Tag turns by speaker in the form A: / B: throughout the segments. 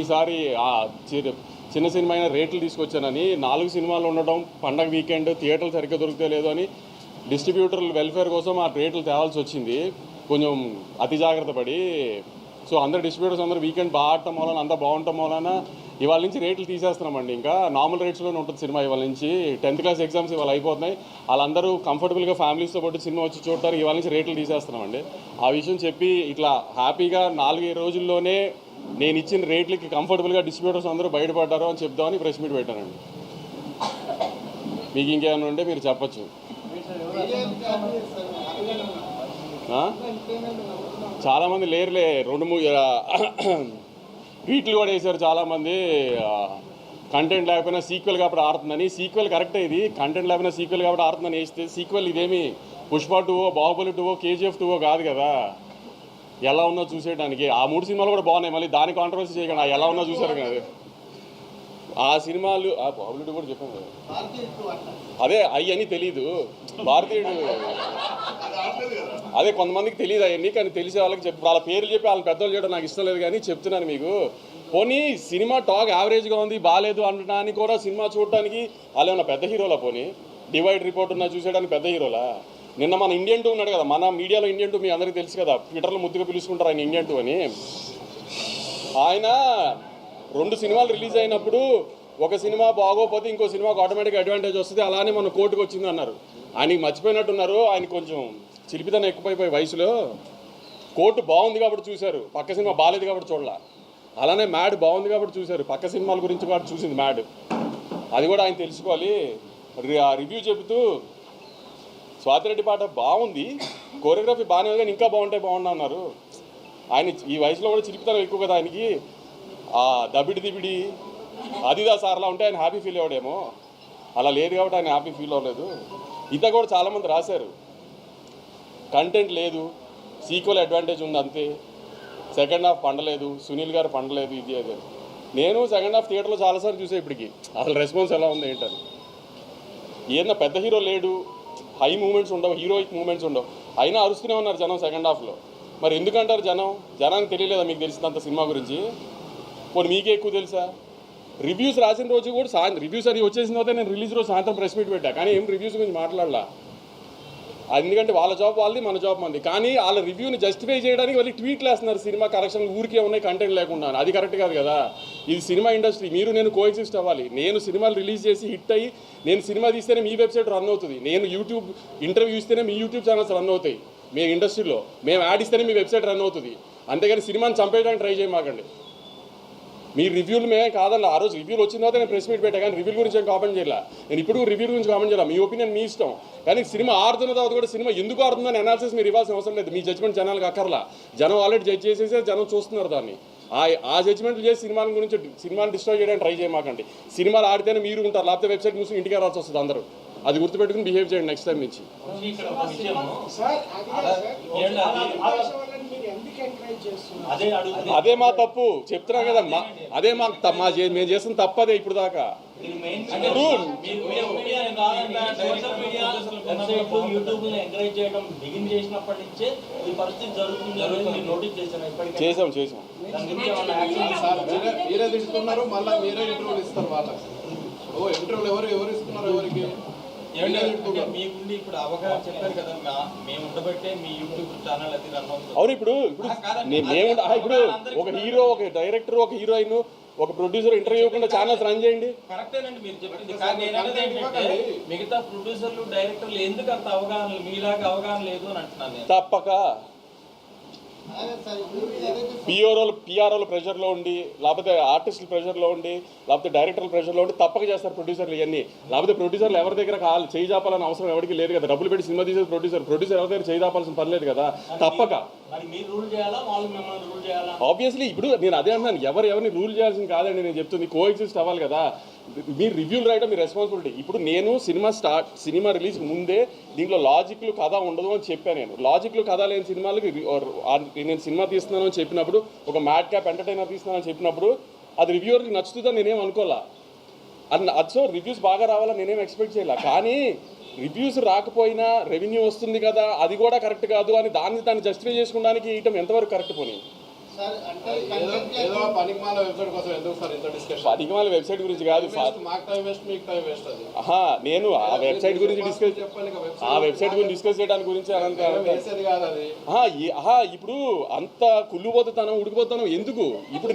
A: ఈసారి చిన్న సినిమా అయినా రేట్లు తీసుకొచ్చానని 4 సినిమాలు ఉండడం, పండగ వీకెండ్ థియేటర్లు సరిగ్గా దొరికితే లేదు అని డిస్ట్రిబ్యూటర్ల వెల్ఫేర్ కోసం ఆ రేట్లు తేవాల్సి వచ్చింది. కొంచెం అతి జాగ్రత్త పడి. సో అందరు డిస్ట్రిబ్యూటర్స్ అందరూ వీకెండ్ బాగా ఆడటం వలన, అంతా బాగుండటం వలన ఇవాళ నుంచి రేట్లు తీసేస్తున్నామండి. ఇంకా నార్మల్ రేట్స్లోనే ఉంటుంది సినిమా. ఇవాళ నుంచి 10th క్లాస్ ఎగ్జామ్స్ ఇవాళ అయిపోతున్నాయి. వాళ్ళందరూ కంఫర్టబుల్గా ఫ్యామిలీస్తో పాటు సినిమా వచ్చి చూడటానికి ఇవాళ నుంచి రేట్లు తీసేస్తున్నామండి. ఆ విషయం చెప్పి ఇట్లా హ్యాపీగా 4 రోజుల్లోనే నేను ఇచ్చిన రేట్లకి కంఫర్టబుల్గా డిస్ట్రిబ్యూటర్స్ అందరూ బయటపడ్డారు అని చెప్దామని ప్రెస్ మీట్ పెట్టానండి. మీకు ఇంకేమైనా ఉంటే మీరు చెప్పచ్చు. చాలామంది లేరులే, 2-3 ట్వీట్లు కూడా వేశారు చాలామంది. కంటెంట్ లేకపోయినా సీక్వెల్ కాబట్టి ఆడుతుందని. సీక్వెల్ కరెక్టే, ఇది కంటెంట్ లేకపోయినా సీక్వెల్ కాబట్టి ఆడుతుందని వేస్తే సీక్వెల్ ఇదేమి పుష్ప 2, బాహుబలి 2, KGF 2 కాదు కదా. ఎలా ఉన్నా చూసేయడానికి ఆ 3 సినిమాలు కూడా బాగున్నాయి. మళ్ళీ దాని కాంట్రవర్సీ చేయకుండా ఎలా ఉన్నా చూసారు కదా ఆ సినిమాలు. బాహుబలి 2 కూడా చెప్పాను కదా, అదే అవన్నీ తెలీదు. భారతీయుడు అదే కొంతమందికి తెలియదు అవన్నీ, కానీ తెలిసే వాళ్ళకి వాళ్ళ పేర్లు చెప్పి వాళ్ళని పెద్దలు చేయడం నాకు ఇష్టం లేదు. కానీ చెప్తున్నాను మీకు, పోనీ సినిమా టాక్ యావరేజ్గా ఉంది బాగాలేదు అనడానికి కూడా సినిమా చూడటానికి వాళ్ళు ఏమన్నా పెద్ద హీరోలా? పోనీ డివైడ్ రిపోర్ట్ ఉన్నా చూసేయడానికి పెద్ద హీరోలా? నిన్న మన ఇండియన్ 2 ఉన్నాడు కదా, మన మీడియాలో ఇండియన్ 2 మీ అందరికీ తెలుసు కదా, ట్విట్టర్లో ముద్దుగా పిలుచుకుంటారు ఆయన ఇండియన్ 2 అని. ఆయన 2 సినిమాలు రిలీజ్ అయినప్పుడు ఒక సినిమా బాగోపోతే ఇంకో సినిమాకు ఆటోమేటిక్గా అడ్వాంటేజ్ వస్తుంది, అలానే మన కోర్టుకు వచ్చింది అన్నారు. ఆయనకి మర్చిపోయినట్టున్నారు. ఆయన కొంచెం చిలిపితనం ఎక్కువైపోయి వయసులో. కోర్టు బాగుంది కాబట్టి చూశారు, పక్క సినిమా బాగాలేదు కాబట్టి చూడాల. అలానే మ్యాడ్ బాగుంది కాబట్టి చూశారు, పక్క సినిమాల గురించి కాబట్టి చూసింది మ్యాడ్. అది కూడా ఆయన తెలుసుకోవాలి. రివ్యూ చెబుతూ స్వాతిరెడ్డి పాట బాగుంది, కోరియోగ్రఫీ బాగానే ఉంది కానీ ఇంకా బాగుండా అన్నారు. ఆయన ఈ వయసులో కూడా చిలిపితనం ఎక్కువ కదా ఆయనకి. దబిడి దిబిడి అదిదా సార్లా ఉంటే ఆయన హ్యాపీ ఫీల్ అవ్వడేమో, అలా లేదు కాబట్టి ఆయన హ్యాపీ ఫీల్ అవ్వలేదు. ఇంత కూడా చాలామంది రాశారు, కంటెంట్ లేదు, సీక్వెల్ అడ్వాంటేజ్ ఉంది అంతే, సెకండ్ హాఫ్ పండలేదు, సునీల్ గారు పండలేదు, ఇది అదే. నేను సెకండ్ హాఫ్ థియేటర్లో చాలాసార్లు చూసే ఇప్పటికి అసలు రెస్పాన్స్ ఎలా ఉంది ఏంటని. ఏదన్నా పెద్ద హీరో లేడు, హై మూమెంట్స్ ఉండవు, హీరోయిక్ మూమెంట్స్ ఉండవు, అయినా అరుస్తూనే ఉన్నారు జనం సెకండ్ హాఫ్లో. మరి ఎందుకంటారు జనానికి తెలియలేదా మీకు తెలిసినంత సినిమా గురించి? పోనీ మీకే ఎక్కువ తెలుసా? రివ్యూస్ రాసిన రోజు కూడా రివ్యూస్ అది వచ్చేసిన తర్వాత నేను రిలీజ్ రోజు సాయంత్రం ప్రెస్ మీట్ పెట్టా, కానీ ఏం రివ్యూస్ గురించి మాట్లాడలా. ఎందుకంటే వాళ్ళ జాబ్ వాళ్ళది, మన జాబ్ మంది. కానీ వాళ్ళ రివ్యూని జస్టిఫై చేయడానికి వాళ్ళు ట్వీట్లు వేస్తున్నారు, సినిమా కరెక్షన్లు ఊరికే ఉన్నాయి కంటెంట్ లేకుండా. అది కరెక్ట్ కాదు కదా. ఇది సినిమా ఇండస్ట్రీ, మీరు నేను కోఎగ్జిస్ట్ అవ్వాలి. నేను సినిమాలు రిలీజ్ చేసి హిట్ అయ్యి నేను సినిమా తీస్తేనే మీ వెబ్సైట్ రన్ అవుతుంది, నేను యూట్యూబ్ ఇంటర్వ్యూ ఇస్తేనే మీ యూట్యూబ్ ఛానల్స్ రన్ అవుతాయి. మీ ఇండస్ట్రీలో మేము యాడ్ ఇస్తేనే మీ వెబ్సైట్ రన్ అవుతుంది. అంతేగాని సినిమాని చంపేయడానికి ట్రై చేయమాకండి. మీ రివ్యూలు మేమే కాదన్న. ఆ రోజు రివ్యూలు వచ్చిన తర్వాత నేను ప్రెస్ మీట్ పెట్టా, కానీ రివ్యూల గురించి ఏం కామెంట్ చేయాలి. నేను ఇప్పుడు రివ్యూ గురించి కామెంట్ చేయాలి, మీ ఒపీనియన్ మీ ఇష్టం. కానీ సినిమా ఆడుతున్న తర్వాత కూడా సినిమా ఎందుకు ఆడుతుందని అనాలిసిస్ మీరు ఇవ్వాల్సిన అవసరం లేదు. మీ జడ్జ్మెంట్ జనాలకు అక్కర్లా. జనం ఆల్రెడీ జడ్జ్ చేసేసే జనం చూస్తున్నారు దాన్ని. ఆ జడ్జ్మెంట్లు చేసి సినిమాల గురించి సినిమాని డిస్ట్రాయ్ చేయడానికి ట్రై చేయమాకండి. సినిమాలు ఆడితేనే మీరు ఉంటారు, లేకపోతే వెబ్సైట్ మూసి ఇంటికి రావాల్సి వస్తుంది అందరూ. అది గుర్తుపెట్టుకుని బిహేవ్ చేయండి నెక్స్ట్ టైం నుంచి. అదే మా తప్పు చెప్తున్నా కదా, అదే మేము చేస్తున్న తప్పు అదే ఇప్పుడు దాకా. చేసాం
B: మీరే తీసుకున్నారు, మళ్ళీ మీరే ఇంటర్వ్యూలు ఇస్తారు వాళ్ళకి. ఇంటర్వ్యూలు ఎవరు ఇస్తున్నారు ఎవరికి?
C: ఇప్పుడు అవగాహన చెప్పారు కదా, మేము ఉండబట్టే మీ యూట్యూబ్ ఛానల్ అది రన్ అవుతుంది.
A: అవును, ఇప్పుడు ఇప్పుడు ఒక హీరో, ఒక డైరెక్టర్, ఒక హీరోయిన్, ఒక ప్రొడ్యూసర్ ఇంటర్వ్యూ ఇవ్వకుండా ఛానల్స్ రన్ చేయండి.
C: కరెక్టేనండి మీరు చెప్పింది. కానీ నేను అనేది ఏంటంటే మిగతా ప్రొడ్యూసర్లు డైరెక్టర్లు ఎందుకు అంత అవగాహన మీలాగా అవగాహన లేదు అని అంటున్నాను.
A: తప్పక పిఆర్ఓల ప్రెషర్లో ఉండి, లేకపోతే ఆర్టిస్టుల ప్రెషర్లో ఉండి, లేకపోతే డైరెక్టర్ల ప్రెషర్లో ఉండి తప్పక చేస్తారు ప్రొడ్యూసర్లు ఇవన్నీ. లేకపోతే ప్రొడ్యూసర్లు ఎవరి దగ్గర చేయి చాపాలని అవసరం ఎవరికి లేదు కదా. డబ్బులు పెట్టి సినిమా తీసేది ప్రొడ్యూసర్ ఎవరి దగ్గర చేయి చాపాల్సిన పని లేదు కదా. తప్పక ఆబ్వియస్లీ ఇప్పుడు నేను అదే అంటున్నాను, ఎవరిని రూల్ చేయాల్సింది కాదండి. నేను చెప్తుంది కోఎగ్జిస్ట్ అవ్వాలి కదా. మీరు రివ్యూలు రాయడం మీ రెస్పాన్సిబిలిటీ. ఇప్పుడు నేను సినిమా రిలీజ్ ముందే దీంట్లో లాజిక్లు కథ ఉండదు అని చెప్పాను. నేను లాజిక్లు కథ లేని సినిమాలకి నేను సినిమా తీస్తున్నాను అని చెప్పినప్పుడు, ఒక మ్యాడ్ క్యాప్ ఎంటర్టైనర్ తీస్తున్నాను అని చెప్పినప్పుడు అది రివ్యూవర్కి నచ్చుతుందని నేనేం అనుకోవాలా. సో రివ్యూస్ బాగా రావాలని నేనేం ఎక్స్పెక్ట్ చేయాల. కానీ రివ్యూస్ రాకపోయినా రెవెన్యూ వస్తుంది కదా, అది కూడా కరెక్ట్ కాదు అని దాన్ని జస్టిఫై చేసుకోవడానికి ఇయటం ఎంతవరకు కరెక్ట్ పోనీ?
B: ఏదో పనికిమాల వెబ్సైట్ కోసం ఎందుకు సార్ ఇంత డిస్కషన్?
A: పనికిమాల వెబ్సైట్ గురించి కాదు
B: మాకు టైం వేస్ట్, మీకు టైం వేస్ట్. అది
A: నేను ఆ వెబ్సైట్ గురించి డిస్కస్
B: చెప్పండి.
A: ఆ వెబ్సైట్ గురించి డిస్కస్ చేయడానికి గురించి
B: వేసేది కాదు అది.
A: ఇప్పుడు అంత కుళ్ళుపోతాను ఉడికిపోతాను ఎందుకు? ఇప్పుడు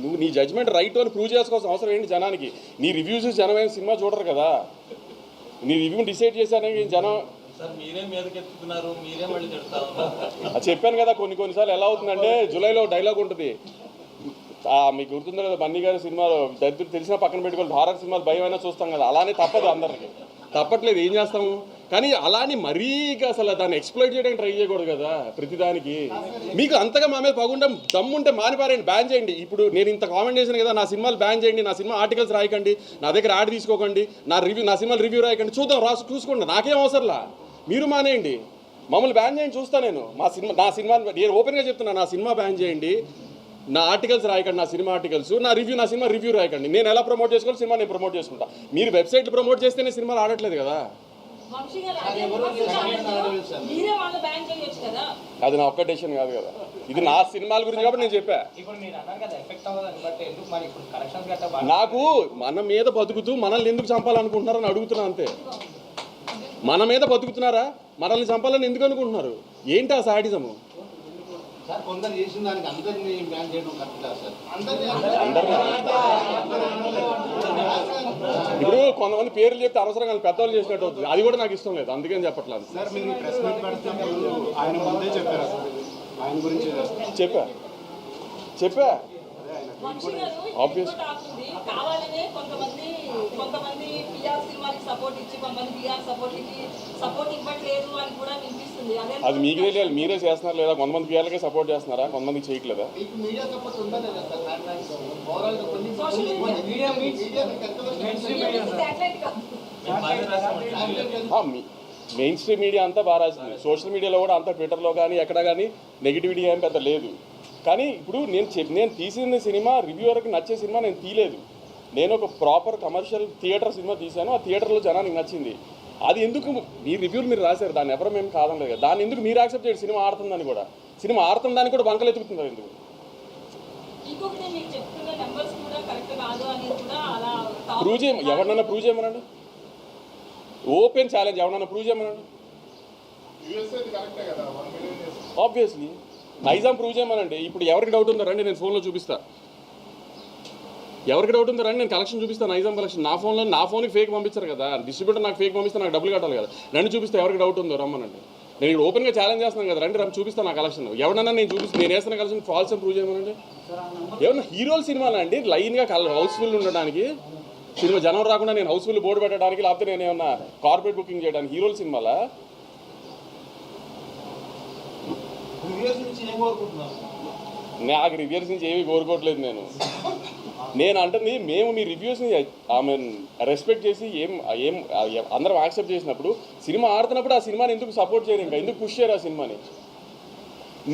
A: నువ్వు నీ జడ్జ్మెంట్ రైట్ అని ప్రూవ్ చేసుకోవాల్సిన అవసరం ఏంటి జనానికి? నీ రివ్యూస్ జనమైన సినిమా చూడరు కదా, నీ రివ్యూ డిసైడ్ చేశారని జనం.
C: సార్ మీరే మీదకెత్తుతున్నారు, మీరే మళ్ళీ తిడతా ఉన్నారు.
A: చెప్పాను కదా కొన్నిసార్లు ఎలా అవుతుందంటే, జూలైలో డైలాగ్ ఉంటుంది మీకు గుర్తుందో కదా, బన్నీ గారి సినిమాలో దరిద్రులు తెలిసిన పక్కన పెట్టుకోవాలి, హారర్ సినిమాలు భయమైనా చూస్తాం కదా, అలానే తప్పదు అందరికి, తప్పట్లేదు, ఏం చేస్తాము? కానీ అలానే మరీ అసలు దాన్ని ఎక్స్ప్లోయిట్ చేయడానికి ట్రై చేయకూడదు కదా ప్రతిదానికి. మీకు అంతగా మా మీద పగుండం దమ్ముంటే మానిపారండి, బ్యాన్ చేయండి. ఇప్పుడు నేను ఇంత కామెంట్ చేశాను కదా, నా సినిమాలు బ్యాన్ చేయండి, నా సినిమా ఆర్టికల్స్ రాయకండి, నా దగ్గర యాడ్ తీసుకోకండి, నా సినిమాలు రివ్యూ రాయకండి, చూద్దాం, చూసుకోండి, నాకేం అవసరంలా, మీరు మానేయండి, మమ్మల్ని బ్యాన్ చేయండి, చూస్తా నేను. నా సినిమా నేను ఓపెన్గా చెప్తున్నా, నా సినిమా బ్యాన్ చేయండి, నా ఆర్టికల్స్ రాయకండి, నా సినిమా ఆర్టికల్స్, నా సినిమా రివ్యూ రాయకండి. నేను ఎలా ప్రమోట్ చేసుకోవాలి, సినిమా నేను ప్రమోట్ చేసుకుంటా. మీరు వెబ్సైట్లు ప్రమోట్ చేస్తేనే సినిమాలు ఆడట్లేదు కదా. అది నా ఒక్క డెసిషన్ కాదు కదా, ఇది నా సినిమాల గురించి కాబట్టి నేను చెప్పా. నాకు మన మీద బతుకుతూ మనల్ని ఎందుకు చంపాలనుకుంటున్నారని అడుగుతున్నా అంతే. మన మీద బతుకుతున్నారా, మనల్ని చంపాలని ఎందుకు అనుకుంటున్నారు? ఏంటి ఆ సాడిజము? ఇప్పుడు కొంతమంది పేర్లు చెప్తే అనవసరంగా పెద్దవాళ్ళు చేసినట్టు అవుతుంది, అది కూడా నాకు ఇష్టం లేదు, అందుకని చెప్పట్లేదు. చెప్పా ఆబ్వియస్.
D: కొంతమంది పిఆర్ సినిమాకి సపోర్ట్ ఇచ్చి కొంతమంది పిఆర్ సపోర్ట్ ఇవ్వట్లేదు అని కూడా వినిపిస్తుంది.
A: అది మీకు తెలియాలి, మీరే చేస్తున్నారు లేదా? కొంతమంది పిఆర్లకే సపోర్ట్ చేస్తున్నారా, కొంతమందికి చేయట్లేదా? మెయిన్ స్ట్రీమ్ మీడియా అంతా బాగా రాసింది, సోషల్ మీడియాలో కూడా అంతా, ట్విట్టర్లో కానీ ఎక్కడ కానీ నెగిటివిటీ ఏం పెద్ద లేదు. కానీ ఇప్పుడు నేను తీసిన సినిమా రివ్యూవర్కి నచ్చే సినిమా నేను తీయలేదు, నేను ఒక ప్రాపర్ కమర్షియల్ థియేటర్ సినిమా తీశాను, ఆ థియేటర్లో జనానికి నచ్చింది. అది ఎందుకు మీ రివ్యూలు మీరు రాశారు, దాన్ని ఎవరు మేము కాదనలేదు కదా, దాన్ని ఎందుకు మీరు యాక్సెప్ట్ చేయండి? సినిమా ఆడుతుందని కూడా, సినిమా ఆడుతుందని కూడా బంకలు ఎత్తుకుతున్నారు ఎందుకు? ప్రూవ్ చేయ, ఎవరినైనా ప్రూవ్ చేయమనండి, ఓపెన్ ఛాలెంజ్, ఎవరన్నా ప్రూవ్ చేయమనండి. ఆబ్వియస్లీ నైజాం ప్రూవ్ చేయమనండి. ఇప్పుడు ఎవరికి డౌట్ ఉందో రండి, నేను ఫోన్లో చూపిస్తా. ఎవరికి డౌట్ ఉందో రండి, నేను కలెక్షన్ చూపిస్తాను, నైజాం కలెక్షన్. నా ఫోన్కి ఫేక్ పంపించారు కదా, డిస్ట్రిబ్యూటర్ నాకు ఫేక్ పంపిస్తే నాకు డబ్బులు కట్టాలి కదా, నన్ను చూపిస్తే ఎవరికి డౌట్ ఉందో రమ్మనండి. నేను ఇక్కడ ఓపెన్గా ఛాలెంజ్ చేస్తున్నాను కదా, రండి చూపిస్తాను నా కలెక్షన్. ఎవరన్నా నేను చూపిస్తాను, నేను వేస్తున్న కలెక్షన్ ఫాల్స్ అని ప్రూవ్ చేయమనండి. ఏమన్నా హీరోల సినిమాలు అండి లైన్గా హౌస్ఫుల్ ఉండడానికి, సినిమా జనం రాకుండా నేను హౌస్ఫుల్ బోర్డు పెట్టడానికి, లేకపోతే నేను ఏమన్నా కార్పొరేట్ బుకింగ్ చేయడానికి హీరోల సినిమాలా? నాకు రివ్యూస్ నుంచి ఏమీ కోరుకోవట్లేదు. నేను అంటుంది, మేము మీ రివ్యూస్ని రెస్పెక్ట్ చేసి అందరం యాక్సెప్ట్ చేసినప్పుడు, సినిమా ఆడుతున్నప్పుడు ఆ సినిమాని ఎందుకు సపోర్ట్ చేయరు, ఇంకా ఎందుకు పుష్ చేయరు ఆ సినిమాని?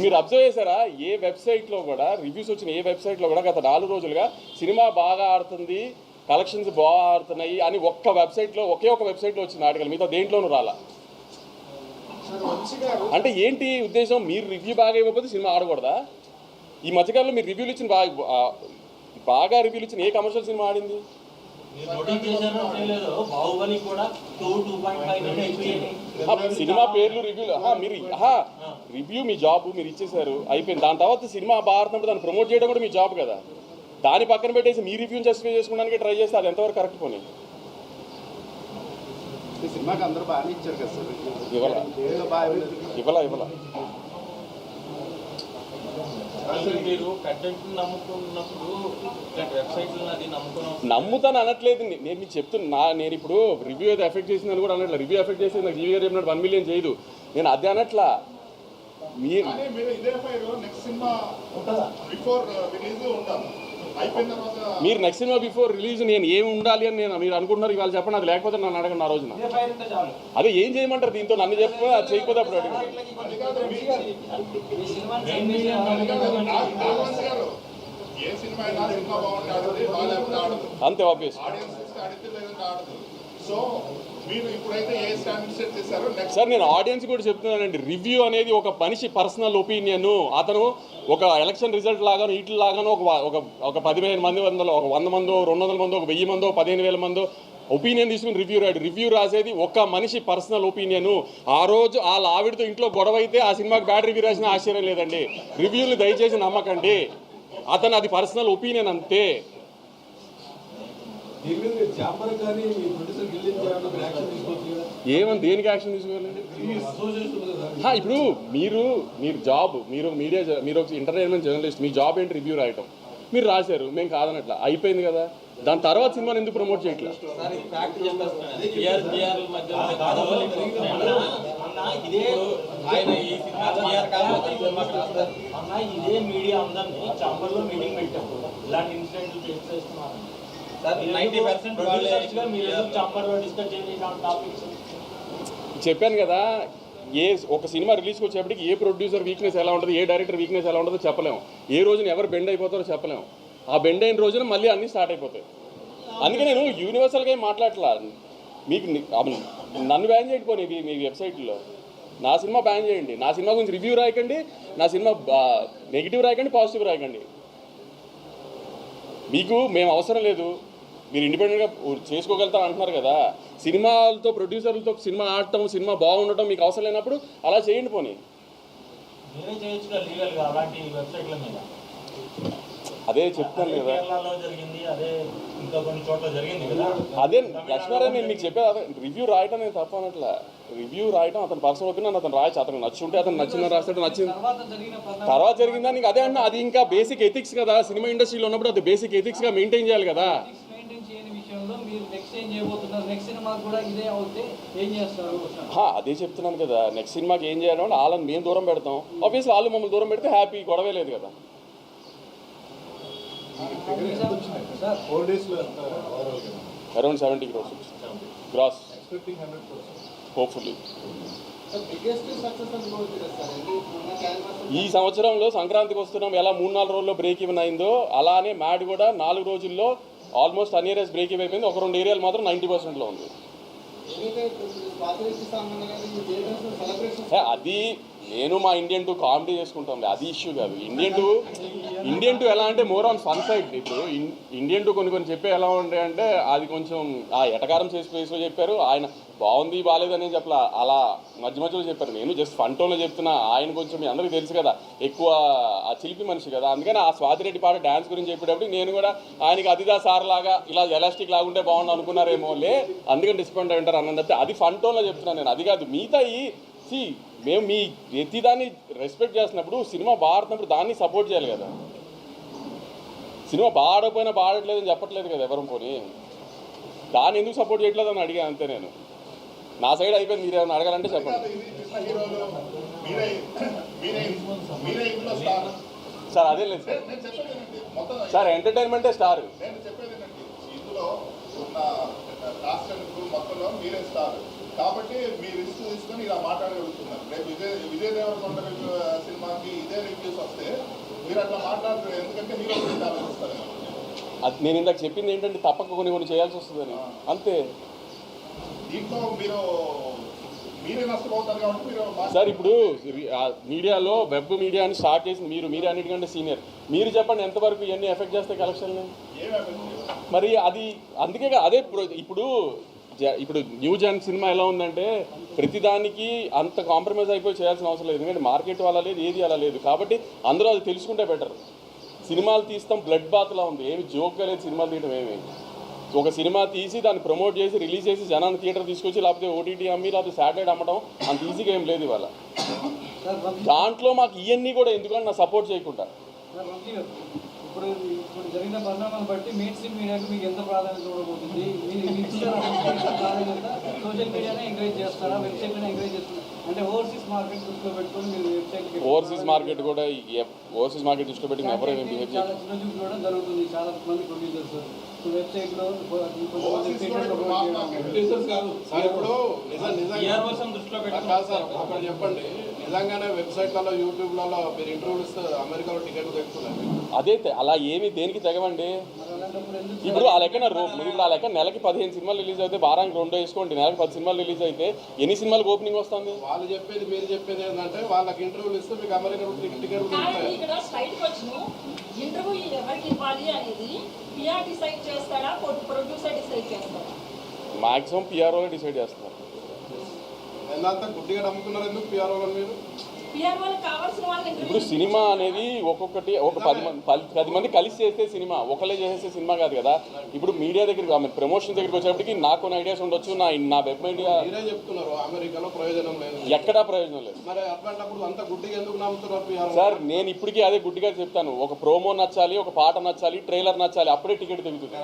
A: మీరు అబ్జర్వ్ చేశారా, ఏ వెబ్సైట్లో కూడా రివ్యూస్ వచ్చిన ఏ వెబ్సైట్లో కూడా గత 4 రోజులుగా సినిమా బాగా ఆడుతుంది, కలెక్షన్స్ బాగా ఆడుతున్నాయి అని ఒకే ఒక వెబ్సైట్లో వచ్చింది ఆర్టికల్, మిగతా దేంట్లోనూ రాలా. అంటే ఏంటి ఉద్దేశం? మీరు రివ్యూ బాగా ఇవ్వకపోతే సినిమా ఆడకూడదా? ఈ మధ్యకాలంలో మీరు రివ్యూలు ఇచ్చిన బాగా రివ్యూలు ఇచ్చిన ఏ కమర్షియల్ సినిమా ఆడింది? సినిమా పేర్లు రివ్యూలు, మీరు రివ్యూ మీ జాబ్, మీరు ఇచ్చేసారు, అయిపోయింది. దాని తర్వాత సినిమా బాగా ఆడుతున్నప్పుడు దాన్ని ప్రమోట్ చేయడం కూడా మీ జాబ్ కదా. దాన్ని పక్కన పెట్టేసి మీ రివ్యూని జస్టిఫై చేసుకోవడానికి ట్రై చేస్తే అది ఎంతవరకు కరెక్ట్ పోనీ? ఇవ్వాల
C: మీరు కంటెంట్
A: నమ్ముతాను అనట్లేదు, నేను మీకు చెప్తున్నా. నేను ఇప్పుడు రివ్యూ అయితే ఎఫెక్ట్ చేసిందని కూడా అనట్లేదు, రివ్యూ ఎఫెక్ట్ చేసింది నాకు జీవి గారు చెప్పినట్టు 1 మిలియన్ చేయదు, నేను అదే అనట్లా. మీరు నెక్స్ట్ సినిమా బిఫోర్ రిలీజ్ నేను ఏమి ఉండాలి అని మీరు అనుకుంటున్నారు, ఇవాళ చెప్పండి, అది లేకపోతే నన్ను అడగండి ఆ రోజున. అదే ఏం చేయమంటారు దీంతో? నన్ను చెప్పి అది చేయకపోతే అప్పుడు అడిగి అంతే ఆబ్వియస్.
B: మీరు ఇప్పుడైతే ఏ స్టాండర్డ్ సెట్ చేశారో నెక్స్ట్
A: సార్ నేను ఆడియన్స్ కూడా చెప్తున్నానండి, రివ్యూ అనేది ఒక మనిషి పర్సనల్ ఒపీనియన్. అతను ఒక ఎలక్షన్ రిజల్ట్ లాగాను వీటి లాగాను ఒక 15 మంది ఒక 100 మందో 200 మందో ఒక 1000 మందో 15,000 మందో ఒపీనియన్ తీసుకుని రివ్యూ రాసేది ఒక మనిషి పర్సనల్ ఒపీనియన్. ఆ రోజు వాళ్ళ ఆవిడతో ఇంట్లో గొడవ అయితే ఆ సినిమాకి బ్యాడ్ రివ్యూ రాసిన ఆశ్చర్యం లేదండి. రివ్యూలు దయచేసి నమ్మకండి, అతను అది పర్సనల్ ఒపీనియన్ అంతే. ఏమని దేనికి యాక్షన్ తీసుకోవాలండి? ఇప్పుడు మీరు జాబ్, మీరు ఒక ఎంటర్టైన్మెంట్ జర్నలిస్ట్, మీ జాబ్ ఏంటి? రివ్యూ రాయటం. మీరు రాశారు, మేము కాదనట్లా, అయిపోయింది కదా. దాని తర్వాత సినిమాని ఎందుకు ప్రమోట్ చేయట్లా?
C: ఇదే మీడియా అందరినీ చాంబర్లో మీటింగ్ పెట్టాము, ఇలాంటి ఇన్సిడెంట్లు ఫేస్ చేస్తున్నారు. 90% మీరు చాంబర్లో డిస్కస్ చేసే టాపిక్స్
A: చెప్పాను కదా. ఒక సినిమా రిలీజ్కి వచ్చేప్పటికి ఏ ప్రొడ్యూసర్ వీక్నెస్ ఎలా ఉంటుంది, ఏ డైరెక్టర్ వీక్నెస్ ఎలా ఉంటుందో చెప్పలేము. ఏ రోజున ఎవరు బెండ్ అయిపోతారో చెప్పలేము. ఆ బెండ్ అయిన రోజున మళ్ళీ అన్నీ స్టార్ట్ అయిపోతాయి. అందుకే నేను యూనివర్సల్గా ఏం మాట్లాడట్లా. మీకు నన్ను బ్యాన్ చేయండి పోనీ మీ వెబ్సైట్లో, నా సినిమా బ్యాన్ చేయండి. నా సినిమా గురించి రివ్యూ రాయకండి, నా సినిమా నెగిటివ్ రాయకండి, పాజిటివ్ రాయకండి. మీకు మేము అవసరం లేదు, మీరు ఇండిపెండెంట్గా చేసుకోగలుగుతారు అంటున్నారు కదా. సినిమాలతో ప్రొడ్యూసర్లతో సినిమా ఆడటం, సినిమా బాగుండటం మీకు అవసరం లేనప్పుడు అలా చేయండి పోనీ.
C: మీరే చేయొచ్చు కదా లీగల్గా అలాంటి వెబ్సైట్ల మీద.
A: అదే చెప్తాను కదా,
C: కేరళలో జరిగింది, అదే ఇంకా కొన్ని చోట్ల జరిగింది కదా.
A: అదే లక్ష్మీనారాయణ నేను మీకు చెప్పేది అదే. రివ్యూ రాయటం నేను తప్ప అనట్లా. రివ్యూ రాయటం అతను పర్సనల్ ఒపీనియన్, అతను రాయచ్చు. అతను నచ్చుంటే అతను నచ్చిందని రాస్తాడు, నచ్చింది తర్వాత జరిగిందా నీకు అదే అన్న. అది ఇంకా బేసిక్ ఎథిక్స్ కదా, సినిమా ఇండస్ట్రీలో ఉన్నప్పుడు అది బేసిక్ ఎథిక్స్గా మెయింటైన్ చేయాలి కదా. అదే చెప్తున్నాను కదా, నెక్స్ట్ సినిమాకి ఏం చేయాలి అంటే వాళ్ళని మేము దూరం పెడతాం. ఆబ్వియస్లీ వాళ్ళు మమ్మల్ని దూరం పెడితే హ్యాపీ, గొడవే లేదు కదా. Around 70 crores gross, hopefully. ఈ సంవత్సరంలో సంక్రాంతికి వస్తున్నాం, ఎలా 3-4 రోజుల్లో బ్రేక్ ఈవెన్ అయిందో అలానే మ్యాడ్ కూడా 4 రోజుల్లో ఆల్మోస్ట్ అన్ని ఏరియాస్ బ్రేక్ ఈవెన్ అయిపోయింది. 1-2 ఏరియాలు మాత్రం 90%లో ఉంది. అది నేను మా ఇండియన్ 2 కామెడీ చేసుకుంటాం, అది ఇష్యూ కాదు. ఇండియన్ 2 ఎలా అంటే మోర్ ఆన్ ఫన్ సైడ్. ఇప్పుడు ఇండియన్ 2 కొన్ని చెప్పే ఎలా ఉంటాయి అంటే అది కొంచెం ఆ ఎటకారం చేసి ప్లేస్లో చెప్పారు. ఆయన బాగుంది బాగాలేదని చెప్పలా, అలా మధ్యలో చెప్పారు. నేను జస్ట్ ఫన్ టోన్లో చెప్తున్నా. ఆయన కొంచెం మీ అందరికీ తెలుసు కదా, ఎక్కువ ఆ చిలిపి మనిషి కదా. అందుకని ఆ స్వాతిరెడ్డి పాట డ్యాన్స్ గురించి చెప్పేటప్పుడు నేను కూడా ఆయనకి అదిదా సార్ లాగా ఇలా ఎలాస్టిక్ లాగుంటే బాగుండు అనుకున్నారేమో అందుకని డిస్పాయింట్ అయి ఉంటారు అన్నది తప్పితే అది ఫన్ టోన్లో చెప్తున్నాను నేను, అది కాదు. మిగతా మేము మీ ప్రతిదాన్ని రెస్పెక్ట్ చేస్తున్నప్పుడు, సినిమా బాడుతున్నప్పుడు దాన్ని సపోర్ట్ చేయాలి కదా. సినిమా బాడకపోయినా బాడట్లేదని చెప్పట్లేదు కదా ఎవరు పోనీ. దాన్ని ఎందుకు సపోర్ట్ చేయట్లేదు అని అడిగా అంతే. నేను నా సైడ్ అయిపోయింది, మీరు ఏమైనా అడగాలంటే చెప్పండి సార్. అదే లేదు సార్, ఎంటర్టైన్మెంటే స్టార్.
B: కాబట్టి మీరు రిస్క్ తీసుకొని ఇలా మాట్లాడగలుగుతున్నారు. రేపు విజయ్ దేవరకొండ సినిమాకి ఇదే రివ్యూస్ వస్తే మీరు అట్లా మాట్లాడుతున్నారు, ఎందుకంటే హీరో గురించి ఆలోచిస్తారు.
A: అది నేను ఇందాక చెప్పింది ఏంటంటే తప్పక కొన్ని చేయాల్సి వస్తుందని అంతే.
B: దీంట్లో మీరే నష్టపోతారు కాబట్టి మీరు
A: సార్ ఇప్పుడు మీడియాలో వెబ్ మీడియాని స్టార్ట్ చేసింది మీరు అన్నిటికంటే సీనియర్. మీరు చెప్పండి ఎంతవరకు ఇవన్నీ ఎఫెక్ట్ చేస్తాయి కలెక్షన్ని? మరి అది అందుకే అదే ఇప్పుడు న్యూ జన్ సినిమా ఎలా ఉందంటే ప్రతిదానికి అంత కాంప్రమైజ్ అయిపోయి చేయాల్సిన అవసరం లేదు. ఎందుకంటే మార్కెట్ అలా లేదు, ఏది అలా లేదు. కాబట్టి అందరూ అది తెలుసుకుంటే బెటర్. సినిమాలు తీస్తాం బ్లడ్ బాత్లా ఉంది, ఏమి జోక్గా లేదు సినిమాలు తీయడం. ఏమి ఒక సినిమా తీసి దాన్ని ప్రమోట్ చేసి రిలీజ్ చేసి జనాన్ని థియేటర్ తీసుకొచ్చి లేకపోతే ఓటీటీ అమ్మి లేకపోతే శాటిలైట్ అమ్మడం అంత ఈజీగా ఏం లేదు ఇవాళ. దాంట్లో మాకు ఇవన్నీ కూడా ఎందుకంటే నా సపోర్ట్ చేయకుండా.
E: ఇప్పుడు జరిగిన పరిణామాలను బట్టి మెయిన్ స్ట్రీమ్ మీడియాకి మీకు ఎంత ప్రాధాన్యత ఇవ్వబోతుంది? ప్రాధాన్యత సోషల్ మీడియానే ఎంకరేజ్ చేస్తారా, వెబ్సైట్లోనే ఎంకరేజ్ చేస్తారా? అంటే ఓవర్సీస్ మార్కెట్ దృష్టిలో పెట్టుకొని మీరు వెబ్సైట్
A: ఓవర్సీస్ మార్కెట్ దృష్టిలో పెట్టి ఎవరైనా బిహేవ్
E: చాలా చిన్న చూపుకోవడం జరుగుతుంది. చాలా మంది ప్రొడ్యూసర్స్ వెబ్సైట్లో
B: ఒకటి చెప్పండి, నిజంగానే వెబ్సైట్లలో యూట్యూబ్లలో మీరు ఇంటర్వ్యూలు ఇస్తే అమెరికాలో టికెట్ తెచ్చుకున్నారు.
A: అదే అలా ఏమి దేనికి తెగవండి.
E: అలాంటప్పుడు ఎందుకు
A: ఇప్పుడు ఆ లెక్కన ఇప్పుడు ఆ లెక్క నెలకి 15 సినిమాలు రిలీజ్ అయితే వారానికి 2 వేసుకోండి, నెలకి 10 సినిమాలు రిలీజ్ అయితే ఎన్ని సినిమాలకు ఓపెనింగ్ వస్తుంది?
F: వాళ్ళు చెప్పేది మీరు చెప్పేది ఏంటంటే వాళ్ళకి ఇంటర్వ్యూలు ఇస్తే మీకు అమెరికా టికెట్
D: కానీ ఇక్కడ స్ట్రైట్ వచ్చును ఇంటర్వ్యూ ఎవరికి ఇవ్వాలి అనేది పిఆర్ డిసైడ్ చేస్తాడా, ప్రొడ్యూసర్ డిసైడ్ చేస్తాడా?
A: మాక్సిమం పిఆర్ఓ డిసైడ్ చేస్తున్నారు.
F: ఎంత గుడ్డిగా నమ్ముకున్నారు ఎందుకు పిఆర్ఓ మీరు?
D: పిఆర్ వాళ్ళకి కావాల్సిన వాళ్ళని
A: ఇప్పుడు సినిమా అనేది ఒక్కొక్కటి ఒక 10 మంది కలిసి చేస్తే సినిమా, ఒకళ్ళే చేసే సినిమా కాదు కదా. ఇప్పుడు మీడియా దగ్గరికి ప్రమోషన్ దగ్గరికి వచ్చేప్పటికి నాకు కొన్ని ఐడియాస్ ఉండొచ్చు, నా వెబ్ మీడియా
F: మీరే చెప్తున్నారు అమెరికాలో ప్రయోజనం లేదు,
A: ఎక్కడా ప్రయోజనం లేదు.
F: మరి అట్లాంటప్పుడు అంత గుడ్డిగా ఎందుకు నమ్ముతున్నారు పిఆర్ఓ?
A: సార్ నేను ఇప్పటికీ అదే గుడ్డిగా చెప్తాను, ఒక ప్రోమో నచ్చాలి, ఒక పాట నచ్చాలి, ట్రైలర్ నచ్చాలి, అప్పుడే టికెట్ తెగుతుంది.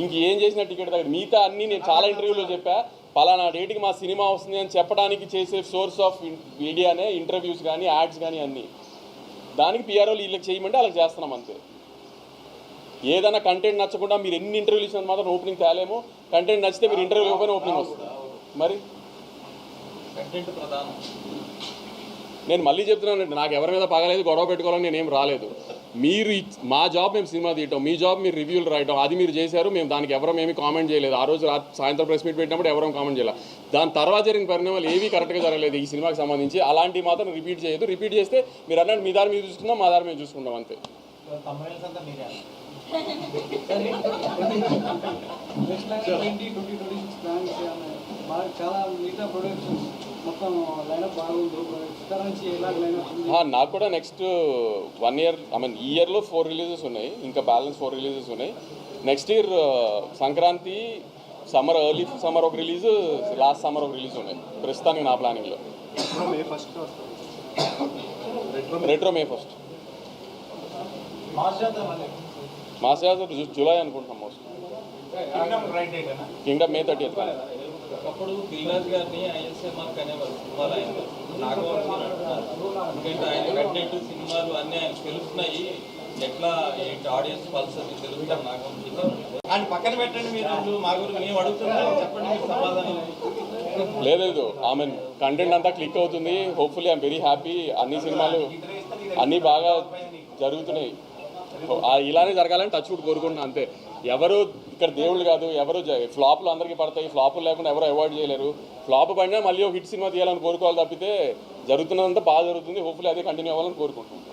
A: ఇంకేం చేసినా టికెట్ తగ్గదు. మిగతా అన్నీ నేను చాలా ఇంటర్వ్యూలో చెప్పా, పలానా డేట్కి మా సినిమా వస్తుంది అని చెప్పడానికి చేసే సోర్స్ ఆఫ్ మీడియానే ఇంటర్వ్యూస్ కానీ యాడ్స్ కానీ అన్నీ. దానికి పిఆర్ఓలు వీళ్ళకి చేయమంటే వాళ్ళకి చేస్తున్నాం అంతే. ఏదైనా కంటెంట్ నచ్చకుండా మీరు ఎన్ని ఇంటర్వ్యూలు ఇచ్చినంత మాత్రం ఓపెనింగ్ తేలేము, కంటెంట్ నచ్చితే మీరు ఇంటర్వ్యూ ఇవ్వకపోయినా ఓపెనింగ్ వస్తుంది. మరి
C: కంటెంట్ ప్రధానం.
A: నేను మళ్ళీ చెప్తున్నానండి, నాకు ఎవరి మీద పగలేదు, గొడవ పెట్టుకోవాలని నేనేం రాలేదు. మీరు మా జాబ్ మేము సినిమా తీయటం, మీ జాబ్ మీరు రివ్యూలు రాయటం, అది మీరు చేశారు. మేము దానికి ఎవరం ఏమీ కామెంట్ చేయలేదు. ఆ రోజు సాయంత్రం ప్రెస్ మీట్ పెట్టినప్పుడు ఎవరం కామెంట్ చేయలేదు. దాని తర్వాత జరిగిన పరిణామాలు ఏవీ కరెక్ట్గా జరగలేదు ఈ సినిమాకి సంబంధించి. అలాంటివి మాత్రం రిపీట్ చేయదు. రిపీట్ చేస్తే మీరు అన్నట్టు మీ దారి మీరు చూసుకుందాం, మా దారి మేము చూసుకుంటాం అంతే.
E: నెక్స్ట్ లైన్ 2026 ప్లాన్స్ బాగా చాలా మిగతా ప్రొడక్షన్స్ మొత్తం లైనప్ బాగుంది. ఇక్కడ నుంచి ఎలా లైనప్ ఉంది?
A: నాకు కూడా నెక్స్ట్ 1 ఇయర్ ఈ ఇయర్లో 4 రిలీజెస్ ఉన్నాయి, ఇంకా బ్యాలెన్స్ 4 రిలీజెస్ ఉన్నాయి. Next year Sankranti, summer, early summer ఒక రిలీజ్, లాస్ట్ సమ్మర్ ఒక రిలీజ్ ఉన్నాయి ప్రస్తుతానికి నా ప్లానింగ్లో. రెట్రో మే 1. మాస్ యాత్ర జూలై అనుకుంటున్నాం మోస్ట్. కింగ్డమ్ మే 30th.
C: ఒకప్పుడు దిల్రాజ్ గారిని ఐఎస్ఎంఆర్ అనేవారు సినిమాలు ఆయన నాగవంశీ అంటున్నారు. ఎందుకంటే ఆయన కంటెంట్ సినిమాలు అన్నీ ఆయన తెలుస్తున్నాయి, ఎట్లా ఏంటి ఆడియన్స్ పల్స్ అది తెలుస్తారు నాగవంశీ. ఆయన పక్కన పెట్టండి మీరు, మా గురించి మేము అడుగుతున్నాం, చెప్పండి మీరు సమాధానం.
A: లేదు ఆమె కంటెంట్ అంతా క్లిక్ అవుతుంది. Hopefully I'm very happy. అన్ని సినిమాలు అన్నీ బాగా జరుగుతున్నాయి. ఇలానే జరగాలని టచ్ వుడ్ కోరుకుంటున్నాను అంతే. ఎవరు ఇక్కడ దేవుళ్ళు కాదు, ఎవరు ఫ్లాప్లు అందరికీ పడతాయి, ఫ్లాపులు లేకుండా ఎవరు అవాయిడ్ చేయలేరు. ఫ్లాప్ పడినా మళ్ళీ ఒక హిట్ సినిమా తీయాలని కోరుకోవాలి తప్పితే జరుగుతున్నదంతా బాగా జరుగుతుంది. హోప్ఫుల్లీ అదే కంటిన్యూ అవ్వాలని కోరుకుంటున్నాను.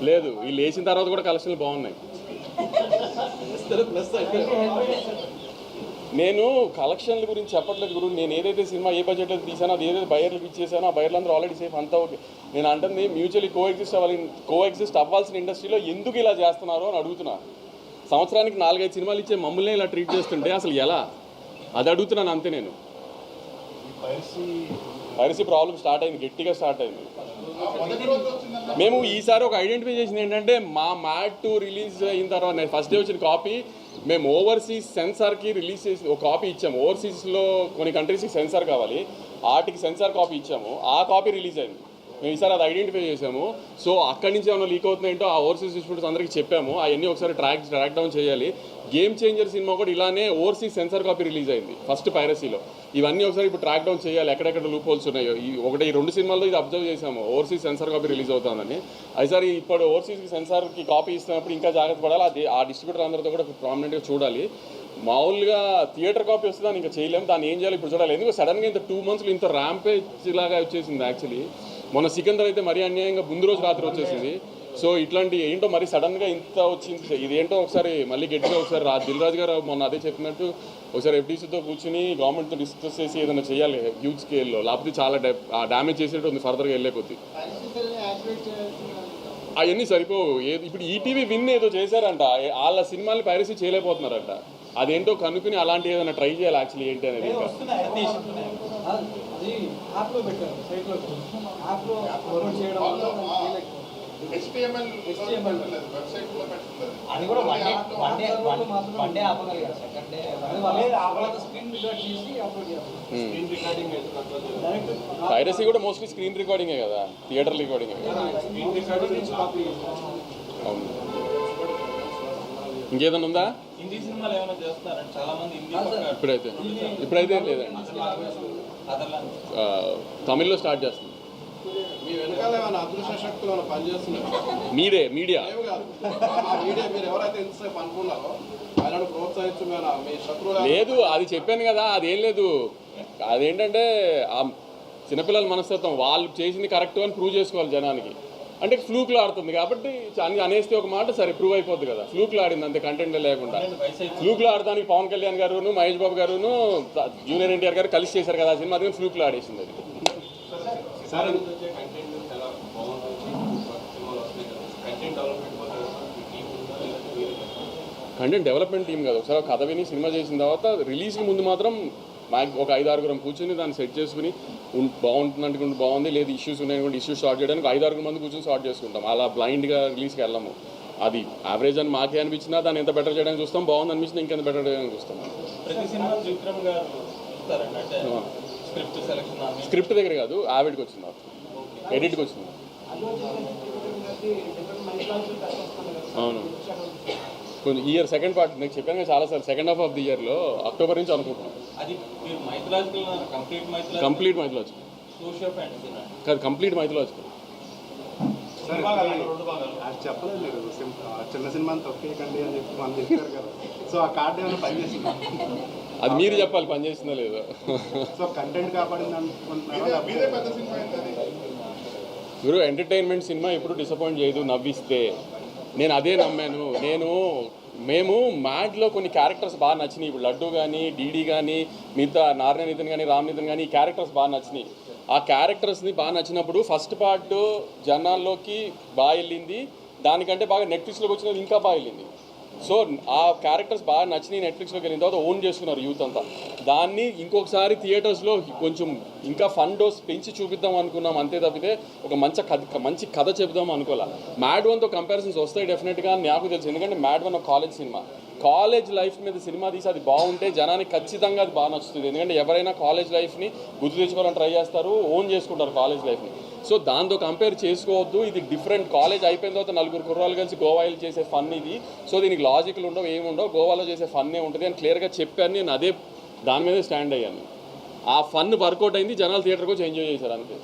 A: లేదు, వీళ్ళు వేసిన తర్వాత కూడా కలెక్షన్లు బాగున్నాయి. నేను కలెక్షన్ల గురించి చెప్పట్లేదు గురు. నేను ఏదైతే సినిమా ఏ బడ్జెట్లో తీసానో, అది ఏదైతే బయర్లకు ఇచ్చేసానో, ఆ బయర్లందరూ ఆల్రెడీ సేఫ్, అంతా ఓకే. నేను అంటుంది మ్యూచువల్లీ కోఎగ్జిస్ట్ అవ్వాల్సిన ఇండస్ట్రీలో ఎందుకు ఇలా చేస్తున్నారు అని అడుగుతున్నా. సంవత్సరానికి 4-5 సినిమాలు ఇచ్చే మమ్మల్ని ఇలా ట్రీట్ చేస్తుంటే అసలు ఎలా, అది అడుగుతున్నాను అంతే. నేను పైరసీ ప్రాబ్లం స్టార్ట్ అయింది, గట్టిగా స్టార్ట్ అయింది. మేము ఈసారి ఒక ఐడెంటిఫై చేసింది ఏంటంటే, మా మ్యాడ్ 2 రిలీజ్ అయిన తర్వాత ఫస్ట్ డే వచ్చిన కాపీ మేము ఓవర్సీస్ సెన్సార్కి రిలీజ్ చేసి ఒక కాపీ ఇచ్చాము. ఓవర్సీస్లో కొన్ని కంట్రీస్కి సెన్సార్ కావాలి, వాటికి సెన్సార్ కాపీ ఇచ్చాము. ఆ కాపీ రిలీజ్ అయింది. మేము ఈసారి అది ఐడెంటిఫై చేసాము. సో అక్కడి నుంచి ఏమైనా లీక్ అవుతున్నాయంటో ఆ ఓవర్సీస్ డిస్ట్రిబ్యూటర్స్ అందరికీ చెప్పాము. అవన్నీ ఒకసారి ట్రాక్ డౌన్ చేయాలి. గేమ్ చేంజర్ సినిమా కూడా ఇలానే ఓవర్సీస్ సెన్సార్ కాపీ రిలీజ్ అయింది ఫస్ట్ పైరసీలో. ఇవన్నీ ఒకసారి ఇప్పుడు ట్రాక్ డౌన్ చేయాలి, ఎక్కడెక్కడ లూప్ హోల్స్ ఉన్నాయో. ఈ 2 సినిమాల్లో ఇది అబ్జర్వ్ చేసాము, ఓవర్సీస్ సెన్సార్ కాపీ రిలీజ్ అవుతుందని. అయిసారి ఇప్పుడు ఓవర్సీస్కి సెన్సార్కి కాపీ ఇస్తున్నప్పుడు ఇంకా జాగ్రత్త పడాలి. అది ఆ డిస్ట్రిబ్యూటర్ అందరితో కూడా ప్రామినెంట్గా చూడాలి. మామూలుగా థియేటర్ కాపీ వస్తే దాన్ని ఇంకా చేయలేము, దాన్ని ఏం చేయాలి ఇప్పుడు చూడాలి. ఎందుకంటే సడన్గా ఇంత 2 months ఇంత ర్యాంపేజ్ లాగా వచ్చేసింది. యాక్చువల్లీ మొన్న సికందర్ అయితే మరీ అన్యాయంగా ముందు రోజు రాత్రి వచ్చేసింది. సో ఇట్లాంటి ఏంటో మరి సడన్గా ఇంత వచ్చింది, ఇదేంటో ఒకసారి మళ్ళీ గట్టిగా ఒకసారి దిల్రాజు గారు మొన్న అదే చెప్పినట్టు ఒకసారి ఎఫ్డీసీతో కూర్చుని గవర్నమెంట్తో డిస్కస్ చేసి ఏదైనా చేయాలి హ్యూజ్ స్కేల్లో, లేకపోతే చాలా డ్యామేజ్ చేసేట్టు ఉంది ఫర్దర్గా వెళ్ళే కొద్ది. అవన్నీ సరిపోవు. ఇప్పుడు ఈటీవీ విన్ ఏదో చేశారంట, వాళ్ళ సినిమాని పైరసీ చేయలేకపోతున్నారంట. అదేంటో కనుక్కుని అలాంటి ఏదైనా ట్రై చేయాలి యాక్చువల్లీ ఏంటి అనేది.
B: అది కూడా
A: పైరసీ కూడా మోస్ట్లీ స్క్రీన్ రికార్డింగే కదా, థియేటర్ రికార్డింగే. అవును. ఇంకేదన్నా ఉందా?
C: హిందీ సినిమాలు ఏమైనా చేస్తున్నారంటే చాలా మంది
A: ఇప్పుడైతే లేదండి.
C: అదర్ లాంగ్వేజ్
A: తమిళ్లో స్టార్ట్ చేస్తుంది.
F: మీ వెనకాల ఏమైనా అదృశ్య శక్తులు ఏమైనా పనిచేస్తున్నాయి?
A: మీడియా
F: ఏమి కాదు. ఆ మీడియా మీరు ఎవరైతే ఎంతసేపు అనుకున్నారో ఆయనను ప్రోత్సహించమేనా మీ శత్రువులు?
A: లేదు, అది చెప్పాను కదా, అదేం లేదు. అదేంటంటే ఆ చిన్నపిల్లల మనస్తత్వం, వాళ్ళు చేసింది కరెక్ట్ అని ప్రూవ్ చేసుకోవాలి జనానికి. అంటే ఫ్లూక్లో ఆడుతుంది కాబట్టి అనేస్తే ఒక మాట సరే ప్రూవ్ అయిపోద్ది కదా. ఫ్లూక్లో ఆడింది అంతే, కంటెంట్ లేకుండా. ఫ్లూక్లో ఆడడానికి పవన్ కళ్యాణ్ గారును మహేష్ బాబు గారును జూనియర్ ఎన్టీఆర్ గారు కలిసి చేశారు కదా ఆ సినిమా, అది ఫ్లూక్లో ఆడేసింది అది. కంటెంట్ డెవలప్మెంట్ టీం కదా. ఒకసారి కథ విని సినిమా చేసిన తర్వాత రిలీజ్కి ముందు మాత్రం ఒక 5-6 కూర్చొని దాన్ని సెట్ చేసుకుని బాగుంటుంది అనుకుంటే బాగుంది, లేదు ఇష్యూస్ ఉన్నాయనుకుంటే ఇష్యూస్ సార్ట్ చేయడానికి 5-6 మంది కూర్చొని సార్ట్ చేసుకుంటాం. అలా బ్లైండ్గా రిలీజ్కి వెళ్ళము. అది యావరేజ్ అని మాకే అనిపించినా దాన్ని ఎంత బెటర్ చేయడానికి చూస్తాం, బాగుంది అనిపించినా ఇంకెంత బెటర్ చేయడానికి చూస్తాం.
C: ప్రతి సినిమా విక్రమ్ గారు చూస్తారండి, అంటే స్క్రిప్ట్ సెలెక్షన్
A: స్క్రిప్ట్ దగ్గర కాదు, యావిడ్కి వచ్చింది నాకు, ఎడిట్కి వచ్చింది. అవును, కొంచెం ఇయర్ సెకండ్ పార్ట్ నేను చెప్పాను కదా చాలాసార్లు, సెకండ్ హాఫ్ ఆఫ్ ది ఇయర్లో అక్టోబర్ నుంచి అనుకుంటున్నాం.
C: అది మీరు mythological
A: complete mythological
C: socio fantasy
A: కాదు, కంప్లీట్ మైథలాజికల్.
G: అది చెప్పలేదు మీరు, చిన్న సినిమాని తొక్కేయకండి అని చెప్పి మనం చెప్పారు కదా. సో ఆ కార్డు ఏమైనా పనిచేసింది?
A: అది మీరు చెప్పాలి పని చేసిందో లేదో.
G: సో కంటెంట్ కాపాడింది అనుకుంటున్నారా?
B: మీదే పెద్ద సినిమా అయింది అది.
A: మీరు ఎంటర్టైన్మెంట్ సినిమా ఎప్పుడు డిసప్పాయింట్ చేయదు, నవ్విస్తే. నేను అదే నమ్మాను. మేము మ్యాడ్లో కొన్ని క్యారెక్టర్స్ బాగా నచ్చినాయి. ఇప్పుడు లడ్డు కానీ, డీడీ కానీ, మిగతా నారాయణ నితిన్ కానీ, రామ్ నితిన్ కానీ, ఈ క్యారెక్టర్స్ బాగా నచ్చినాయి. ఆ క్యారెక్టర్స్ని బాగా నచ్చినప్పుడు ఫస్ట్ పార్ట్ జనాల్లోకి బాగా వెళ్ళింది, దానికంటే బాగా నెట్ఫ్లిక్స్లోకి వచ్చినది ఇంకా బాగా వెళ్ళింది. సో ఆ క్యారెక్టర్స్ బాగా నచ్చినాయి, నెట్ఫ్లిక్స్లోకి వెళ్ళిన తర్వాత ఓన్ చేసుకున్నారు యూత్ అంతా. దాన్ని ఇంకొకసారి థియేటర్స్లో కొంచెం ఇంకా ఫన్ డోస్ పెంచి చూపిద్దాం అనుకున్నాం, అంతే తప్పితే ఒక మంచి కథ చెబుదాం అనుకోలే. మ్యాడ్ 1తో కంపారిజన్స్ వస్తాయి డెఫినెట్గా, నాకు తెలుసు. ఎందుకంటే మ్యాడ్ 1 ఒక కాలేజ్ సినిమా. కాలేజ్ లైఫ్ మీద సినిమా తీసి అది బాగుంటే జనానికి ఖచ్చితంగా అది బాగా నచ్చుతుంది. ఎందుకంటే ఎవరైనా కాలేజ్ లైఫ్ని గుర్తు తెచ్చుకోవాలని ట్రై చేస్తారు, ఓన్ చేసుకుంటారు కాలేజ్ లైఫ్ని. సో దాంతో కంపేర్ చేసుకోవద్దు. ఇది డిఫరెంట్. కాలేజ్ అయిపోయిన తర్వాత 4 కుర్రాళ్ళు కలిసి గోవాలో చేసే ఫన్ ఇది. సో దీనికి లాజిక్లు ఉండవు, ఏముండవు, గోవాలో చేసే ఫన్నే ఉంటుంది అని క్లియర్గా చెప్పాను. నేను అదే దాని మీదే స్టాండ్ అయ్యాను. ఆ ఫన్ వర్కౌట్ అయింది, జనాలు థియేటర్కి వచ్చి ఎంజాయ్ చేశారు అంతే.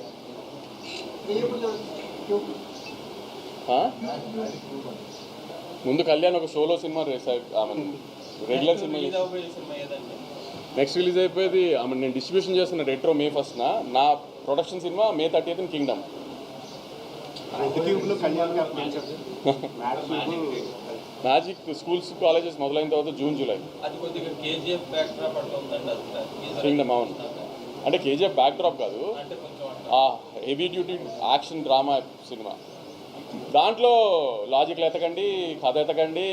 A: ముందు కళ్యాణ్ ఒక solo cinema regular cinema next release అయిపోయేది. నేను డిస్ట్రిబ్యూషన్ చేస్తున్న రెట్రో May 1న. నా production cinema May 30th Kingdom. Magic schools colleges మొదలైన తర్వాత June, July.
C: అది కొద్దిగా కేజీఎఫ్ బ్యాక్ డ్రాప్ అట్లా ఉందండి. అది
A: కింగ్డమ్ అవును. అంటే కేజీఎఫ్ బ్యాక్ డ్రాప్ కాదు,
C: అంటే కొంచెం
A: heavy duty action drama cinema. దాంట్లో లాజిక్లు ఎతకండి, కథ ఎతకండి,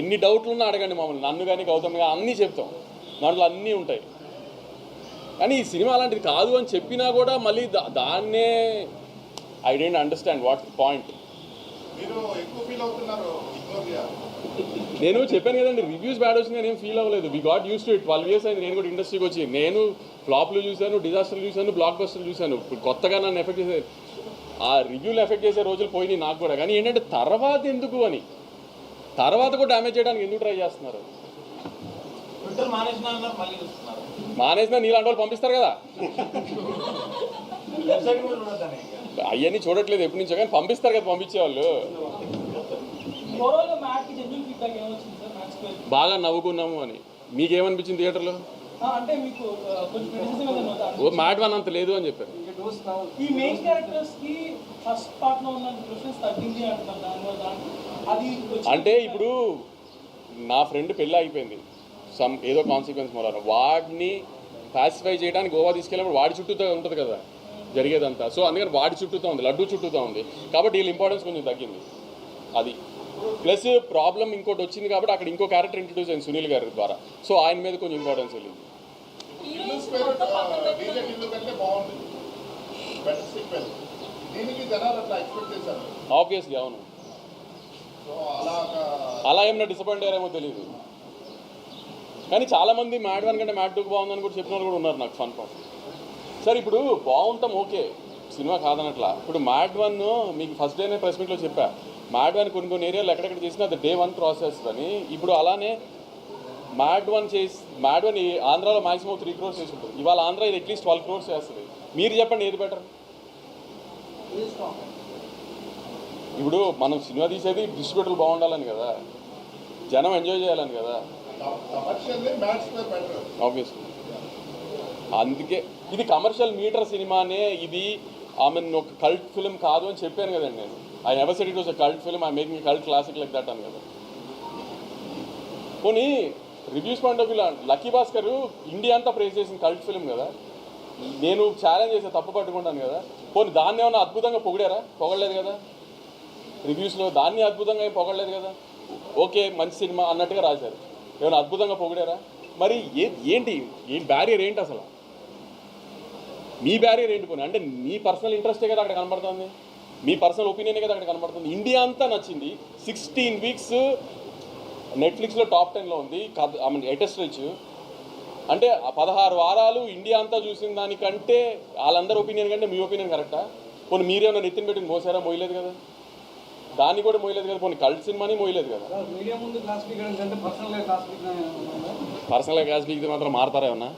A: ఎన్ని డౌట్లు ఉన్నా అడగండి మమ్మల్ని, నన్ను కానీ గౌతమ్ కానీ అన్నీ చెప్తాం. దాంట్లో అన్నీ ఉంటాయి. కానీ ఈ సినిమా అలాంటిది కాదు అని చెప్పినా కూడా మళ్ళీ దాన్నే I don't understand what point.
B: మీరు ఎక్కువ ఫీల్ అవుతున్నారు, ఇగ్నోర్ చేయాలి.
A: నేను చెప్పాను కదండి, రివ్యూస్ బ్యాడ్ వచ్చింది నేను ఫీల్ అవ్వలేదు. We got use to it. 12 years అయింది నేను కూడా ఇండస్ట్రీకి వచ్చి. నేను ఫ్లాప్లు చూశాను, డిజాస్టర్లు చూశాను, బ్లాక్ బస్టర్లు చూశాను. కొత్తగా నన్ను ఎఫెక్ట్ చేసే ఆ రివ్యూలు ఎఫెక్ట్ చేసే రోజులు పోయినాయి నాకు కూడా. కానీ ఏంటంటే తర్వాత ఎందుకు అని, తర్వాత కూడా డ్యామేజ్ చేయడానికి ఎందుకు ట్రై చేస్తున్నారు? మానేసినా నీలాంటి వాళ్ళు పంపిస్తారు కదా. అవన్నీ చూడట్లేదు ఎప్పటి నుంచో, కానీ పంపిస్తారు కదా పంపించేవాళ్ళు. బాగా నవ్వుకున్నాము అని మీకేమనిపించింది థియేటర్లో?
E: అంటే మీకు
A: మ్యాడ్ 1 అంత లేదు అని చెప్పారు.
E: ఈ మెయిన్ క్యారెక్టర్స్ కి ఫస్ట్ పార్ట్ లో ఉన్న ప్రిఫరెన్స్ తగ్గింది అంటున్నారు. అది
A: అంటే ఇప్పుడు నా ఫ్రెండ్ పెళ్ళి అయిపోయింది ఏదో కాన్సిక్వెన్స్ మూలాన, వాడిని పాసిఫై చేయడానికి గోవా తీసుకెళ్ళినప్పుడు వాడి చుట్టూతో ఉంటుంది కదా జరిగేదంతా. సో అందుకని వాడి చుట్టూతో ఉంది, లడ్డు చుట్టూతో ఉంది. కాబట్టి వీళ్ళ ఇంపార్టెన్స్ కొంచెం తగ్గింది. అది ప్లస్ ప్రాబ్లం ఇంకోటి వచ్చింది కాబట్టి అక్కడ ఇంకో క్యారెక్టర్ ఇంట్రడ్యూస్ అయింది సునీల్ గారి ద్వారా. సో ఆయన మీద కొంచెం ఇంపార్టెన్స్ వెళ్ళింది.
B: డీజే టిల్లు కంటే బాగుంది, బెటర్ సీక్వెల్. దీనికి జనాలు అట్లా ఎక్స్పెక్ట్ చేశారు
A: ఆబ్వియస్లీ. అవును,
B: సో
A: అలా ఏమైనా డిసప్పాయింట్ అయ్యారేమో తెలియదు. కానీ చాలామంది మ్యాడ్ 1 కంటే మ్యాడ్ 2 బాగుందని కూడా చెప్పిన వాళ్ళు కూడా ఉన్నారు నాకు ఫన్ పాయింట్. సరే ఇప్పుడు బాగుంటాం ఓకే, సినిమా కాదనట్లా. ఇప్పుడు మ్యాడ్ 1 మీకు ఫస్ట్ డేనే ప్రెస్ మీట్లో చెప్పా, మ్యాడ్ 1 కొన్ని ఏరియాలు ఎక్కడెక్కడ చేసినా అది Day 1 ప్రాసెస్ అని. ఇప్పుడు అలానే మ్యాడ్ వన్ ఆంధ్రాలో మాక్సిమం 3 crores చేసి ఉంటుంది. ఇవాళ ఆంధ్ర ఇది అట్లీస్ట్ 12 crores చేస్తుంది. మీరు చెప్పండి ఏది బెటర్? ఇప్పుడు మనం సినిమా తీసేది డిస్ట్రిబ్యూటర్లు బాగుండాలని కదా, జనం ఎంజాయ్ చేయాలని కదా,
B: కమర్షియల్లీ మ్యాచ్ బెటర్.
A: ఆబ్వియస్లీ. అందుకే ఇది కమర్షియల్ మీటర్ సినిమానే, ఇది ఒక కల్ట్ ఫిలిం కాదు అని చెప్పాను కదండి నేను. I never said it was a cult film, I making cult classic like that అని కదా. పోనీ రివ్యూస్ పాయింట్ ఆఫ్ వ్యూలో లక్కీ భాస్కర్ ఇండియా అంతా ప్రేస్ చేసిన కల్ట్ ఫిలిం కదా, నేను ఛాలెంజ్ చేసే తప్పు పట్టుకుంటాను కదా. పోనీ దాన్ని ఏమైనా అద్భుతంగా పొగిడారా? పొగడలేదు కదా. రివ్యూస్లో దాన్ని అద్భుతంగా ఏం పొగడలేదు కదా. ఓకే మంచి సినిమా అన్నట్టుగా రాశారు, ఏమైనా అద్భుతంగా పొగిడారా? మరి ఏంటి బ్యారియర్ ఏంటి అసలు? మీ బ్యారియర్ ఏంటి? పోనీ అంటే మీ పర్సనల్ ఇంట్రెస్టే కదా అక్కడ కనబడుతుంది, మీ పర్సనల్ ఒపీనియనే కదా అక్కడ కనబడుతుంది. ఇండియా అంతా నచ్చింది, 16 weeks నెట్ఫ్లిక్స్లో టాప్ 10లో ఉంది, ఐ మీన్ లేటెస్ట్ రీచ్. అంటే 16 వారాలు ఇండియా అంతా చూసిన దానికంటే వాళ్ళందరి ఒపీనియన్ కంటే మీ ఒపీనియన్ కరెక్టా? పోనీ మీరేమన్నా నెత్తిన పెట్టి మోసారా? మోయలేదు కదా, దాన్ని కూడా మోయలేదు కదా. పోనీ కల్ట్ సినిమాని మోయలేదు కదా.
E: మీడియా ముందు క్లాసిఫికేషన్ అంటే పర్సనల్గా క్లాసిఫికేషన్,
A: పర్సనల్గా క్లాస్ పీకితే మాత్రం మారతారా ఏమన్నా?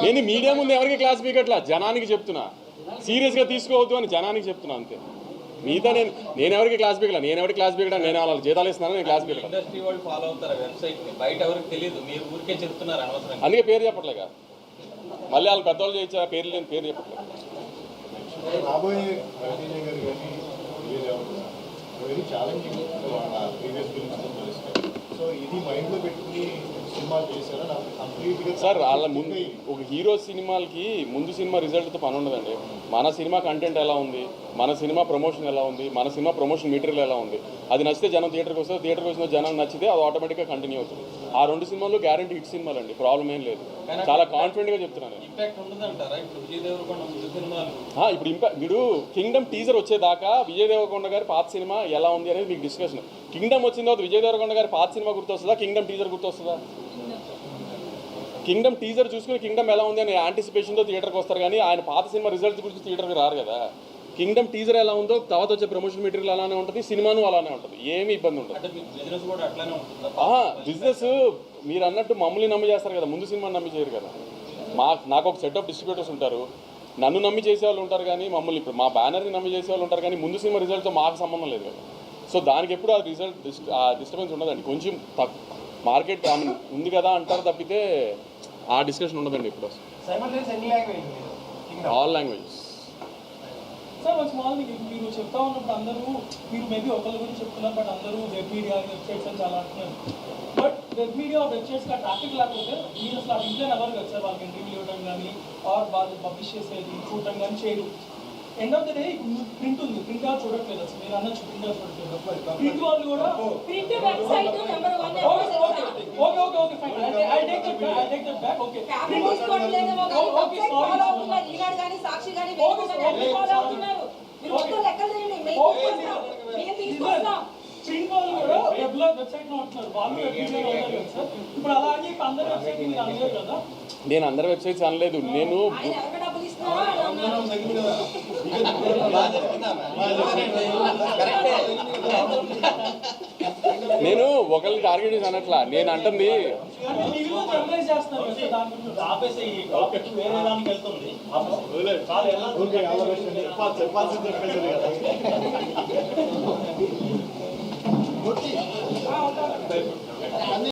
A: నేను మీడియా ముందు ఎవరికి క్లాస్ పీకట్లా, జనానికి చెప్తున్నా, సీరియస్గా తీసుకోవద్దు అని జనానికి చెప్తున్నా అంతే. మిగతా నేను ఎవరికి క్లాస్ పీకలా, నేను ఎవరికి క్లాస్ పీకడా, నేను వాళ్ళకి జీతాలు ఇస్తున్నాను, నేను క్లాస్ పీకలా.
C: ఇండస్ట్రీ వాళ్ళు ఫాలో అవుతారు వెబ్సైట్ ని, బయట ఎవరికి తెలియదు, మీరు ఊరికే చెప్తున్నారు అనవసరంగా.
A: అందుకే పేరు చెప్పట్లేక, మళ్ళీ వాళ్ళు పెద్దవాళ్ళు చేయించా పేరు లేని పేరు చెప్పట్లేదు.
H: రాబోయే రవితేజ గారు కానీ వెరీ ఛాలెంజింగ్ వాళ్ళ ప్రీవియస్ ఫిల్మ్స్తో పోలిస్తే. సో ఇది మైండ్లో పెట్టుకుని సినిమాలు చేశారా? నాకు కంప్లీట్గా
A: సార్ వాళ్ళ ముందు ఒక హీరో సినిమాలకి ముందు సినిమా రిజల్ట్తో పని ఉండదండి. మన సినిమా కంటెంట్ ఎలా ఉంది, మన సినిమా ప్రమోషన్ ఎలా ఉంది, మన సినిమా ప్రమోషన్ మెటీరియల్ ఎలా ఉంది, అది నచ్చితే జనం థియేటర్కి వస్తే, థియేటర్కి వచ్చిన జనం నచ్చితే అది ఆటోమేటిక్గా కంటిన్యూ అవుతుంది. ఆ 2 సినిమాలు గ్యారంటీ హిట్ సినిమాలు అండి, ప్రాబ్లం ఏం లేదు. చాలా కాన్ఫిడెంట్గా చెప్తున్నాను.
C: ఇంపాక్ట్ ఉండదంటారా ఇప్పుడు విజయ్ దేవరకొండ ముందు సినిమాలు?
A: ఇప్పుడు మీరు కింగ్డమ్ టీజర్ వచ్చేదాకా విజయ్ దేవరకొండ గారి పాత సినిమా ఎలా ఉంది అనేది మీకు డిస్కషన్. కింగ్డమ్ వచ్చిన తర్వాత విజయ్ దేవరకొండ గారి పాత సినిమా గుర్తొస్తుందా, కింగ్డమ్ టీజర్ గుర్తొస్తుందా? కింగ్డమ్ టీజర్ చూసుకుని కింగ్డమ్ ఎలా ఉంది అని యాంటిసిపేషన్తో థియేటర్కి వస్తారు, కానీ ఆయన పాత సినిమా రిజల్ట్స్ గురించి థియేటర్కి రారు కదా. కింగ్డమ్ టీజర్ ఎలా ఉందో తర్వాత వచ్చే ప్రమోషన్ మెటీరియల్ అలానే ఉంటుంది, సినిమాను అలానే ఉంటుంది, ఏమీ ఇబ్బంది ఉంటుంది. బిజినెస్ మీరు అన్నట్టు మమ్మల్ని నమ్మి చేస్తారు కదా, ముందు సినిమాని నమ్మి చేయరు కదా. నాకు ఒక సెట్ ఆఫ్ డిస్ట్రిబ్యూటర్స్ ఉంటారు, నన్ను నమ్మి చేసేవాళ్ళు ఉంటారు, కానీ మమ్మల్ని ఇప్పుడు మా బ్యానర్ని నమ్మి చేసేవాళ్ళు ఉంటారు, కానీ ముందు సినిమా రిజల్ట్తో మాకు సంబంధం లేదు కదా. సో దానికి ఎప్పుడు ఆ డిస్టర్బెన్స్ ఉండదండి. కొంచెం మార్కెట్ ఉంది కదా అంటారు తప్పితే ఆ డిస్కషన్ ఉండదండి ఇప్పుడు. All languages.
I: సార్ ఒక స్మాల్ మీరు చెప్తా ఉన్నప్పుడు అందరూ మీరు మేబీ ఒకరి గురించి చెప్తున్నారు, బట్ అందరూ వెబ్ మీడియా వెబ్సైట్స్ అని చాలా అంటున్నారు. బట్ వెబ్ మీడియా వెబ్సైట్స్గా ట్రాఫిక్ లేకపోతే మీరు అసలు అది ఇంట్లో ఎవరు కదా సార్, వాళ్ళకి ఇంటర్వ్యూ ఇవ్వడం కానీ ఆర్ వాళ్ళు పబ్లిష్ చేసేది చూడటం కానీ చేయరు. End of the day print ఉంది, ప్రింట్ అవుట్ చూడట్లేదు అసలు, మీరు అన్న ప్రింట్ అవుట్ చూడట్లేదు. ప్రింట్ వాళ్ళు కూడా
D: print website number 1
I: okay fine, I take that back. Okay
D: print తీసుకోవట్లేదేమో కానీ వెబ్సైట్ ఫాలో అవుతున్నారు, ఈనాడు కానీ సాక్షి కానీ వెబ్సైట్ ఫాలో అవుతున్నారు. మీరు మొత్తం లెక్కలు చేయండి, మేము తీసుకొస్తాం.
I: ప్రింట్ వాళ్ళు కూడా వెబ్సైట్ లో ఉంటున్నారు, వాళ్ళు వెబ్ మీడియాలో ఉంటారు కదా సార్. ఇప్పుడు అలా అని అందరి వెబ్సైట్ మీరు అనలేదు కదా.
A: నేను అందరి వెబ్సైట్స్ అనలేదు, నేను ఒకరిని టార్గెట్ చేసి అనట్లా. నేను అంటుంది
H: చెప్పాల్సింది చెప్పేసి